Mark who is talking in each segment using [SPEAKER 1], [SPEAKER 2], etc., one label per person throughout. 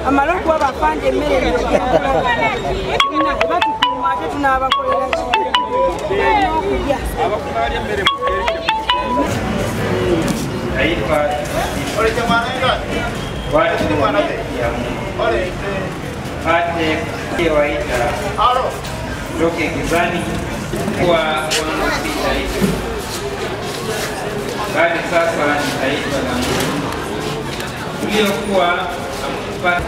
[SPEAKER 1] Amaloko abafande mmere batukuma tunabakolera okujja abakunalya mmere Loke Kizani kwa wanapita hicho. Bali sasa ni taifa la Mungu. Tuliokuwa amkupa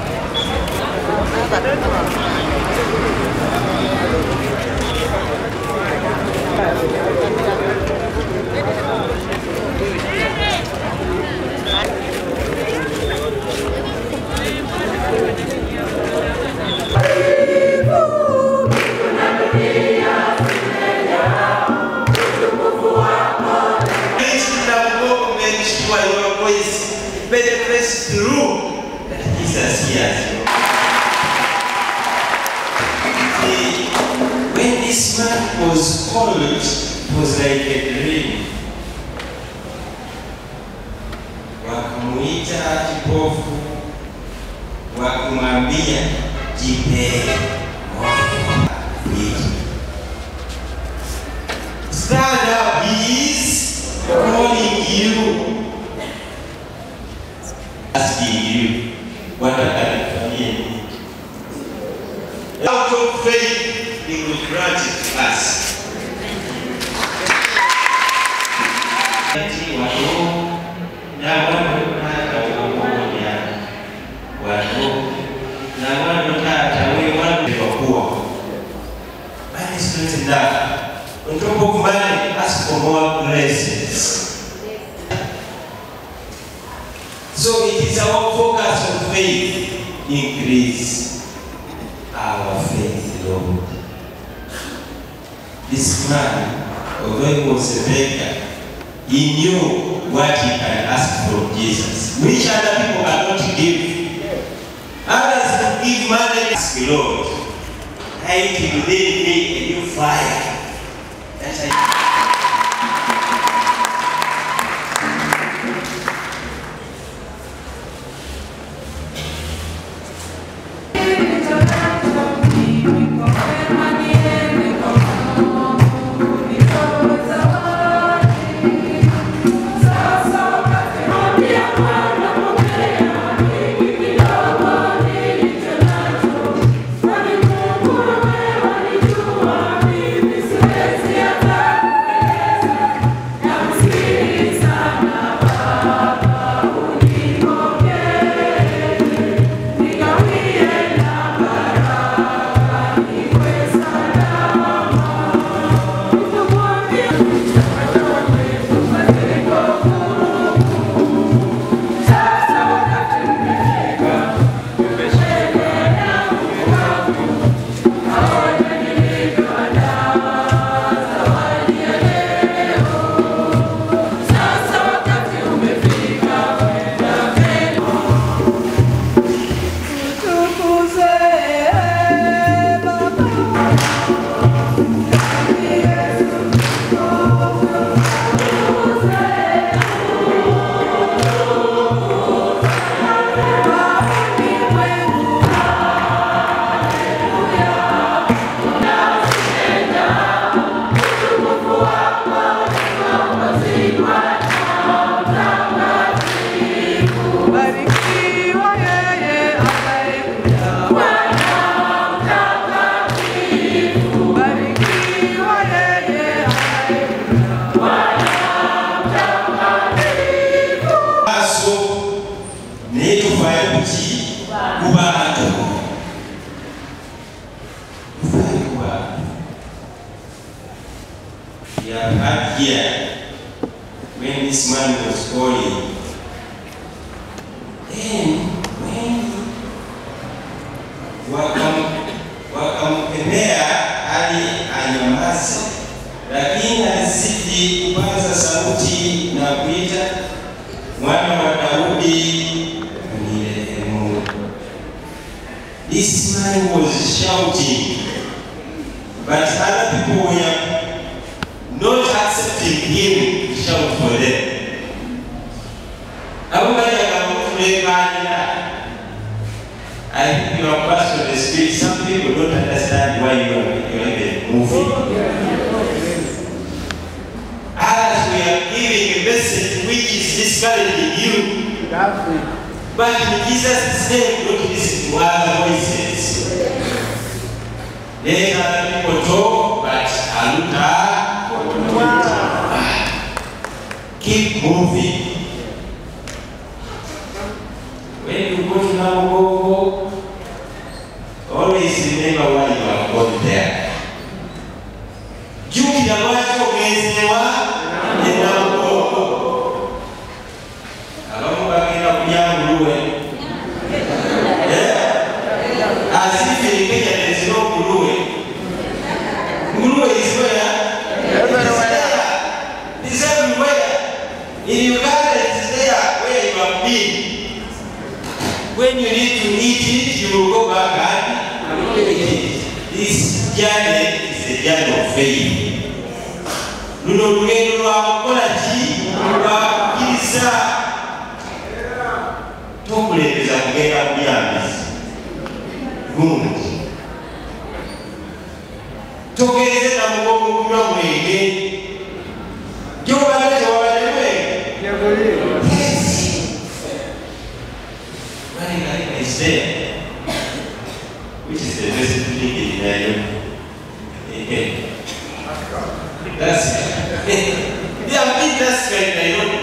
[SPEAKER 2] when this man was called, it was like a dream. Wakamuita kipofu, wakamwambia jipe moyo. Stand up, he is calling you, asking you what are out of faith, he will grant it to us. Money is not enough. On top of money, ask for more blessings. So it is our focus on faith, increase our faith, Lord. This man, although he was a beggar, he knew what he can ask from Jesus, which other people cannot give. Others give money, ask the Lord. I will then make a new fire. That's kuki kubantu we have had here when this man was calling, and when wakamkemea hali anyamaze, lakini alizidi kupaza sauti na kuita, mwana wa Daudi unirehemu. This man was shouting, but other people were not accepting him to shout for them. I think you are passed on the street. Some people don't understand why you are even moving. Others we are giving a message which is discouraging you. But in Jesus' name, don't listen to other voices. Let other people talk, but keep moving. When you go to Namugongo, always remember why you are going there. Juki na wacho gezewa ni Namugongo. Alamu bakina kunyanguluwe. Asifi ni Kenya there is no Nguluwe. Nguluwe is where? Is everywhere. In Uganda it is there where you have been. When you need to eat it, you will go back and eat it. This journey is a journey of faith. Luno lugendo lwa kolaji lwa kisa tokulebeza kugenda kuyambisa gundi togereze na mugongo kunywa mwenge gyobadde wabadde is there, which is the best thing in Nairobi. That's it. They are big that's in Nairobi.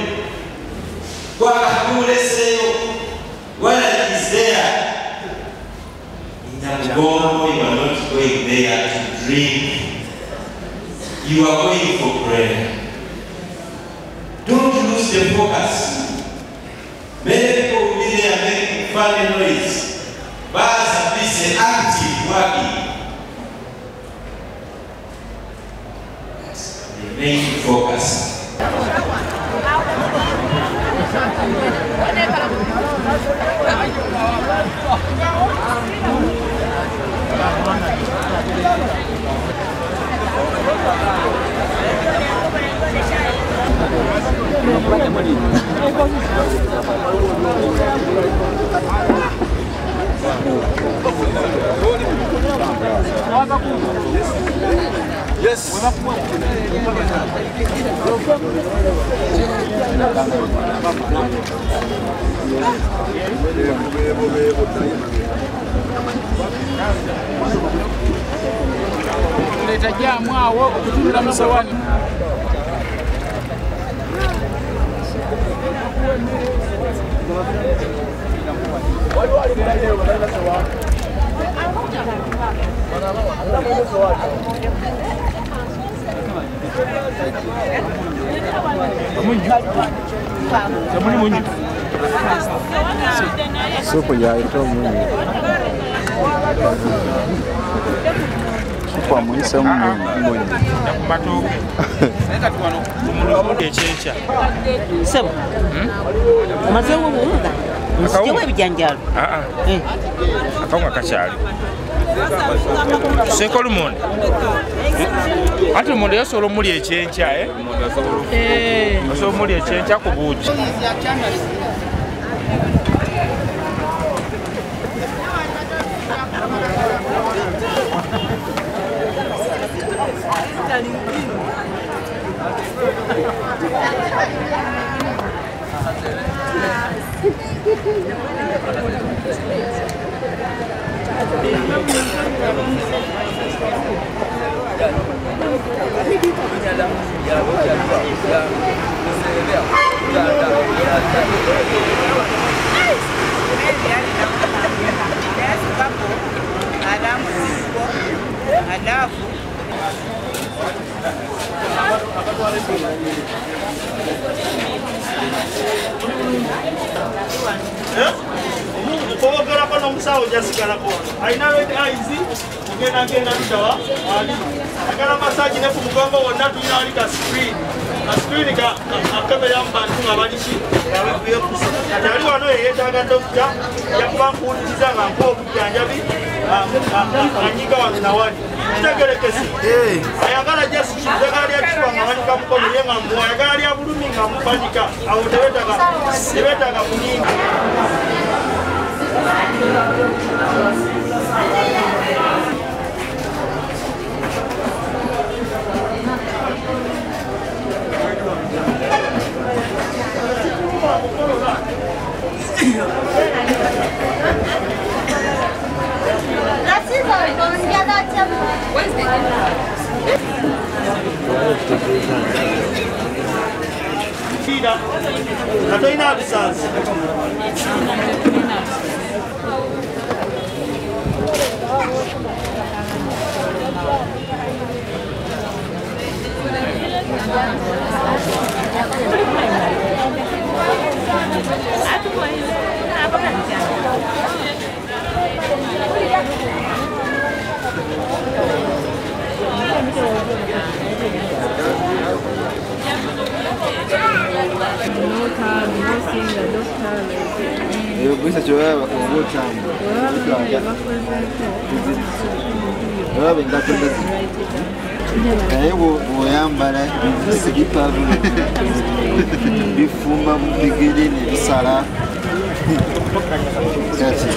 [SPEAKER 2] When it is there, in Namugongo, you are not going there to drink. You are going for prayer. Don't lose the focus. Many people will be there making funny noise. But are busy, active, working. Remain focused.
[SPEAKER 3] Yes. Tunahitajia mwao kutunza msawani. Supo ya ito mwenye. Supo mwisa mwenye. Bato. Sasa tuano kumuloko echecha.
[SPEAKER 4] Sebo. Mazewo muda. Sikiwe bijanjalo.
[SPEAKER 3] Akonga kachali. Seko lumonde. Ati monde yasolo muli echencha Yasolo muli echencha ku buji.
[SPEAKER 5] Kwogera ko n'omusawo gyasigalako alina red eyes ogenda tutawa ali agala masaji ne ku mugongo wonna tulina ali ka screen akebera mu bantu nga baliki kati ali wano yeyeetaaga dokita yakuba nkuwuliriza nga nkuwa obujjanjabi anyiga wano nawali kitegerekesi ayagala just eddagala lya kifuba nga banika mukono ye nga muwa ayagala lya bulumi nga mubanika awo tebeetaaga kunyinga. Fida, natoina lisansi.
[SPEAKER 6] Bisa coba bakuvuta baba bengakwenda naye bw'oyambala silipa bifumba mu bigere ne bisala kati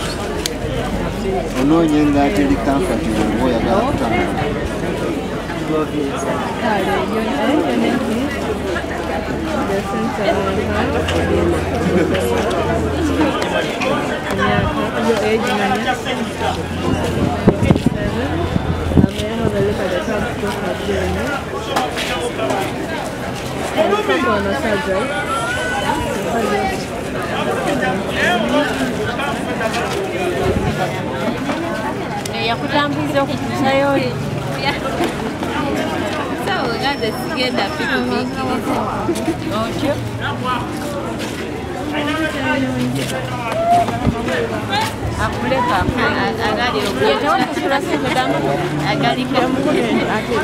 [SPEAKER 6] onoonya engaata eri kamfati oba oyagala kutambula.
[SPEAKER 7] Yakutambuliza okutusayo oli. Sawa ganze sigenda pikipiki. Otyo. Akuleka agali okuyetewa sekodamu agali kemukene ate.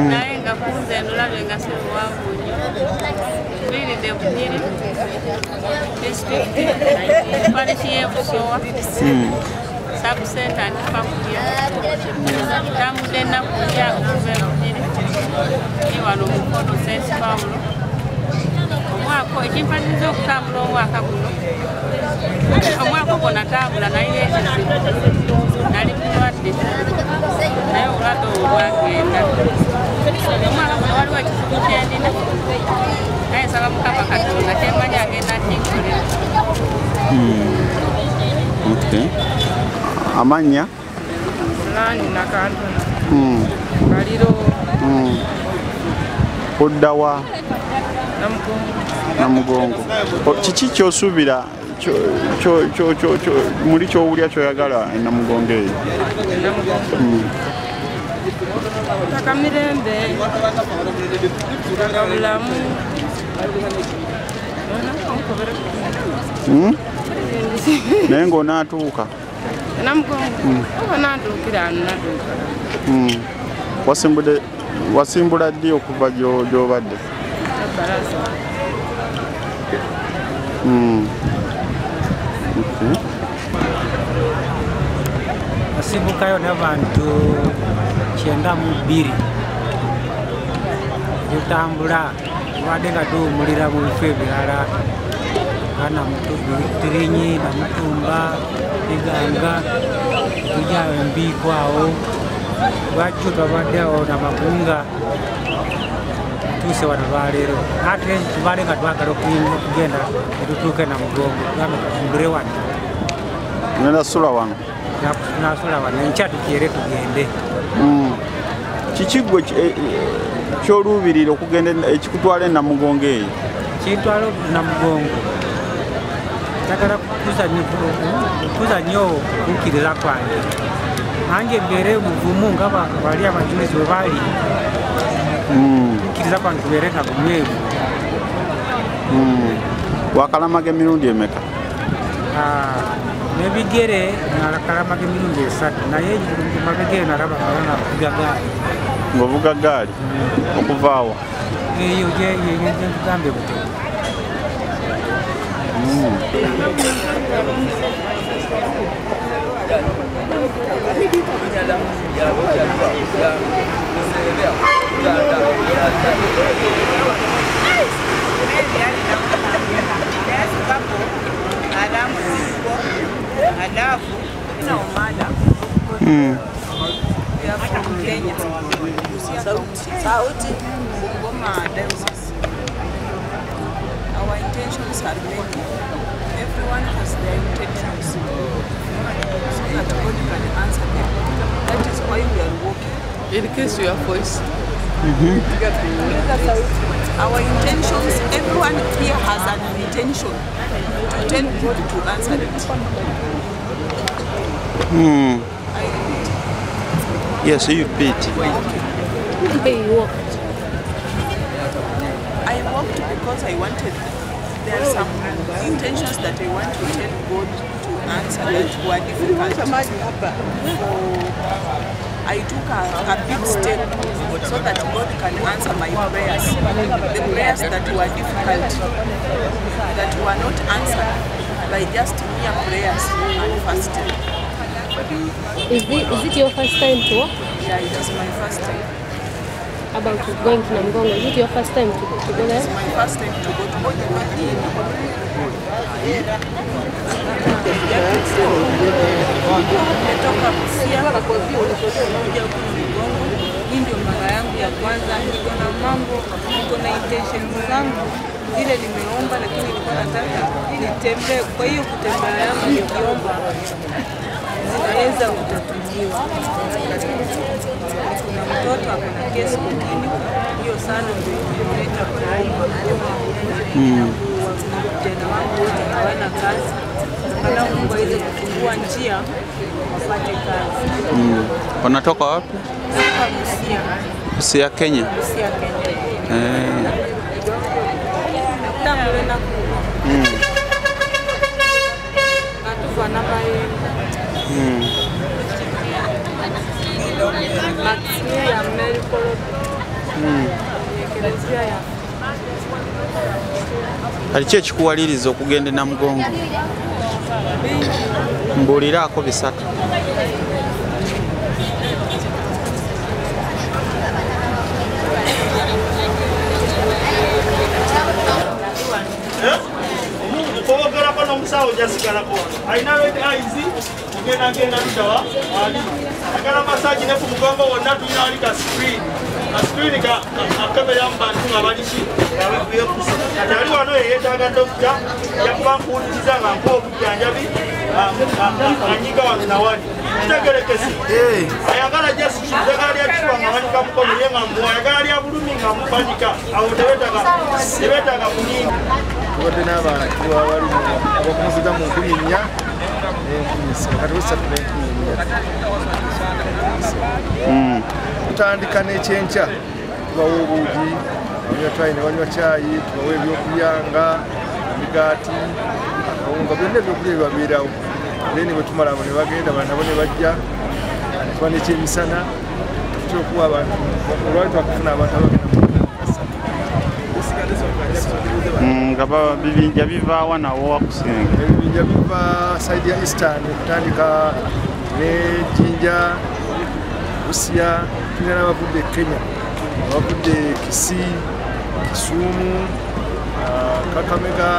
[SPEAKER 8] naye nga kunze ndulabe nga siruwanvu nnyo viiridde Bunyiri disitulikiti parishi y'Ebusowa sabusenta ndifakulya tambudde ennaku lya okuva e Bunyiri ni wano Mukono St. Paulo omwaka ekimpaniza okutambula omwaka guno omwaka ogwo natambula naye ekizibu nali mulwadde naye obulwadde obwo bwagenda omwaka guno waliwo ekizibu kyendina naye nsaba Mukama Katonda kyemmanyi agenda kinkolera
[SPEAKER 6] Okay. Amanya?
[SPEAKER 8] Lani nakantu. Kaliro.
[SPEAKER 6] Oddawa. Namugongo. Kiki ky'osuubira muli ky'owulya ky'oyagala Namugongo eyo?
[SPEAKER 8] Taka mirembe, taka bulamu.
[SPEAKER 6] Naye ng'onaatuuka?
[SPEAKER 8] Namugongo oba natuukira ano natuuka.
[SPEAKER 6] Wasimbula ddi okuva gy'obadde?
[SPEAKER 9] Nasibukayo n'abantu 92 tutambula tubadde nga tuwumulira mu bifo ebirala nga Tirinyi, Namutumba, Iganga, tujja Embiiko awo lwaki twabadde awo Namagunga tuuse wano lwaleero ate tubadde nga twagala okugenda netutuuke Namugongo tugambe tutumbule wano
[SPEAKER 6] nasula wano
[SPEAKER 9] nasula wano enkya tukyere tugende.
[SPEAKER 6] Kiki gwe ky'oluubirira okugenda ekikutwala Namugongo eyo?
[SPEAKER 9] Kintwala Namugongo njagala kukuza nnyo okukkiriza kwange nange mbeere muvumu nga bali abajulizi bwe bali okukkiriza kwange kubeere nga bunywevu.
[SPEAKER 6] Wakalamaga emirundi emeka?
[SPEAKER 9] Nebigere nakalamaga emirundi 3 naye mabegere nalaba nga navuga gaali.
[SPEAKER 6] Ng'ovuga gaali okuvaawa?
[SPEAKER 9] Eyo gyentugambe bute.
[SPEAKER 8] Sauti Bungoma Diocese. Our intentions are many. Everyone has their intentions. So that God can answer them. That is why we are working. In case your voice. Our intentions, everyone here has an intention to tell God to answer it.
[SPEAKER 6] Yes, you repeat.
[SPEAKER 8] I walked because I wanted, there are some intentions that I want to tell God to answer that were difficult. So I took a big step so that God can answer my prayers. The prayers that were difficult, that were not answered by just mere prayers and fasting.
[SPEAKER 10] Is it your first time to walk?
[SPEAKER 8] Yeah, it is my first time.
[SPEAKER 10] About going to Namugongo, is it your first time to go there?
[SPEAKER 8] It's my first time to go to hii ndio mara yangu ya kwanza, niko na mambo, niko na intentions zangu zile nimeomba, lakini nilikuwa nataka nitembee. Kwa hiyo kutembea yangu nikiomba zinaweza kutatuliwa. Kuna mtoto akona kesi kotini, hiyo sana ndio imeleta kuomba. Vijana wangu wote hawana kazi, na Mungu aweze kufungua njia wapate kazi.
[SPEAKER 6] Wanatoka wapi?
[SPEAKER 8] Busia.
[SPEAKER 6] Busia, Kenya.
[SPEAKER 8] Busia, Kenya. Tamulena ku. Atufana bae. Maxia ya Melkolo. Ekelezia ya.
[SPEAKER 6] Aliki ekikuwaliriza okugenda Namugongo? Mbuuliraako bisatu.
[SPEAKER 5] Omukobogerako n'omusawo gyasigalako alina red eyes ogenda ludawa ali agala masaji ne ku mugongo wonna tulina ali ka screen akabera mu bantu nga baliki abekuyekusa kati ali wano yeyeetaaga dokita yakuba nkuwuliriza nga nkuwa obujjanjabi anyiga wano nawali kitegerekesi ayagala jasitagala lyakifa nga banika mukono ye nga muwa ayagala lya bulumi nga mubanika awo tebetaaga kunyinga
[SPEAKER 11] tubadde n'abantu abali abakumuziga mu 14 kati wesatu n'14 tutandika n'ekyenkya tubawa obuugi banywa caayi ne banywa caayi tubawa ebyokulya nga emigaati akawunga byonna ebyokulya bibabeerawo then bwe tumala abo ne bagenda bana nabo ne bajja tuba nekyemisana tutya okuwa abantu olwali twakufuna abantu abagenda
[SPEAKER 6] nga bibinja bivaawa nawo wakusinga
[SPEAKER 11] ebibinja biva saidi ya eastern okutandika ne Jinja Busia tulina n'abavudde e Kenya abavudde Kisii Kisumu Kakamega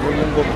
[SPEAKER 11] ne Bungoma.